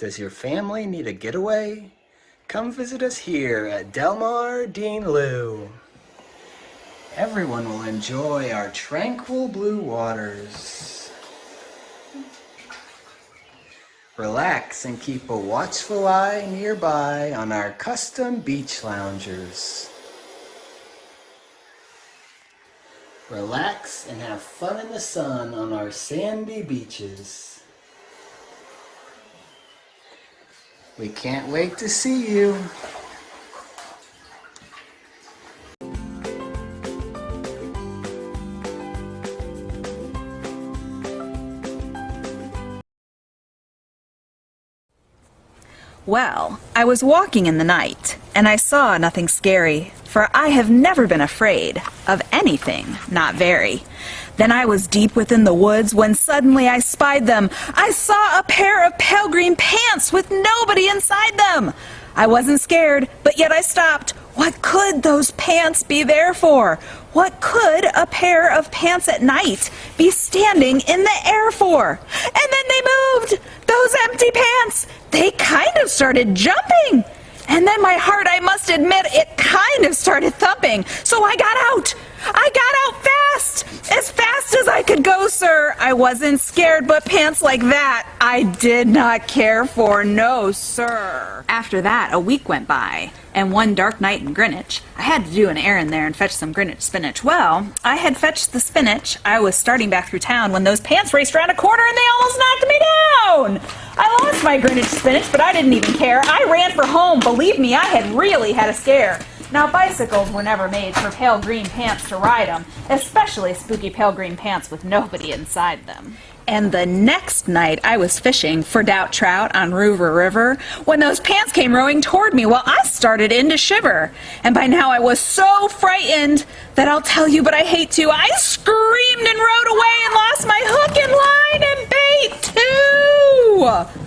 Does your family need a getaway? Come visit us here at Del Mar Dean Lou. Everyone will enjoy our tranquil blue waters. Relax and keep a watchful eye nearby on our custom beach loungers. Relax and have fun in the sun on our sandy beaches. We can't wait to see you. Well, I was walking in the night, and I saw nothing scary, for I have never been afraid of anything, not very. Then I was deep within the woods when suddenly I spied them. I saw a pair of pale green pants with nobody inside them. I wasn't scared, but yet I stopped. What could those pants be there for? What could a pair of pants at night be standing in the air for? And then they moved! Those empty pants! They kind of started jumping! And then my heart, I must admit, it kind of started thumping. So I got out! I got out fast! As fast as I could go, sir. I wasn't scared, but pants like that I did not care for, no, sir. After that, a week went by, and one dark night in Greenwich, I had to do an errand there and fetch some Greenwich spinach. Well, I had fetched the spinach. I was starting back through town when those pants raced around a corner and they almost knocked me down. I lost my Greenwich spinach, but I didn't even care. I ran for home. Believe me, I had really had a scare. Now, bicycles were never made for pale green pants to ride them, especially spooky pale green pants with nobody inside them. And the next night I was fishing for doubt trout on Rover River when those pants came rowing toward me. Well, I started in to shiver. And by now I was so frightened that I'll tell you, but I hate to, I screamed and rode away and lost my hook and line and bait too.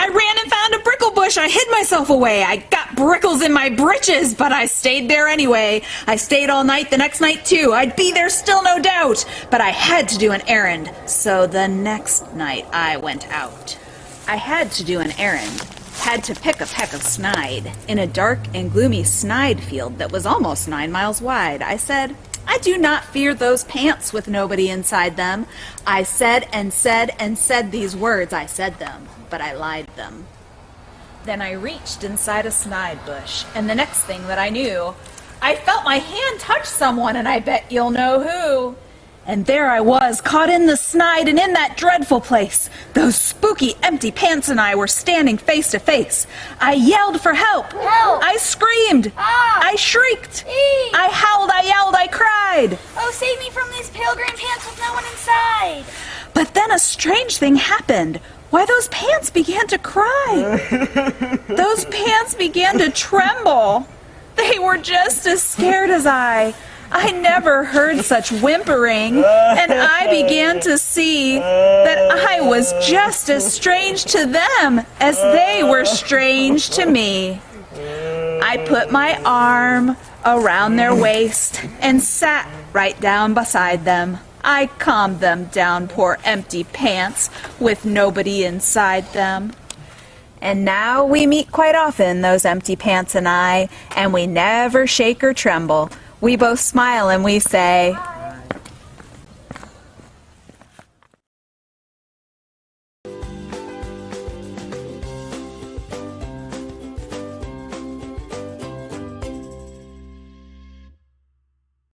I ran and found a brickle bush. I hid myself away. I got brickles in my britches, but I stayed there anyway. I stayed all night the next night too. I'd be there still, no doubt. But I had to do an errand. So the next night I went out. I had to do an errand. Had to pick a peck of snide in a dark and gloomy snide field that was almost 9 miles wide. I said, I do not fear those pants with nobody inside them. I said and said and said these words. I said them, but I lied them. Then I reached inside a snide bush, and the next thing that I knew, I felt my hand touch someone, and I bet you'll know who. And there I was, caught in the snide and in that dreadful place. Those spooky empty pants and I were standing face to face. I yelled for help. Help! I screamed. Ah! I shrieked. Eee! I howled, I yelled, I cried. Oh, save me from these pale green pants with no one inside! But then a strange thing happened. Why, those pants began to cry. Those pants began to tremble. They were just as scared as I. I never heard such whimpering, and I began to see that I was just as strange to them as they were strange to me. I put my arm around their waist and sat right down beside them. I calmed them down, poor empty pants with nobody inside them. And now we meet quite often, those empty pants and I, and we never shake or tremble. We both smile and we say,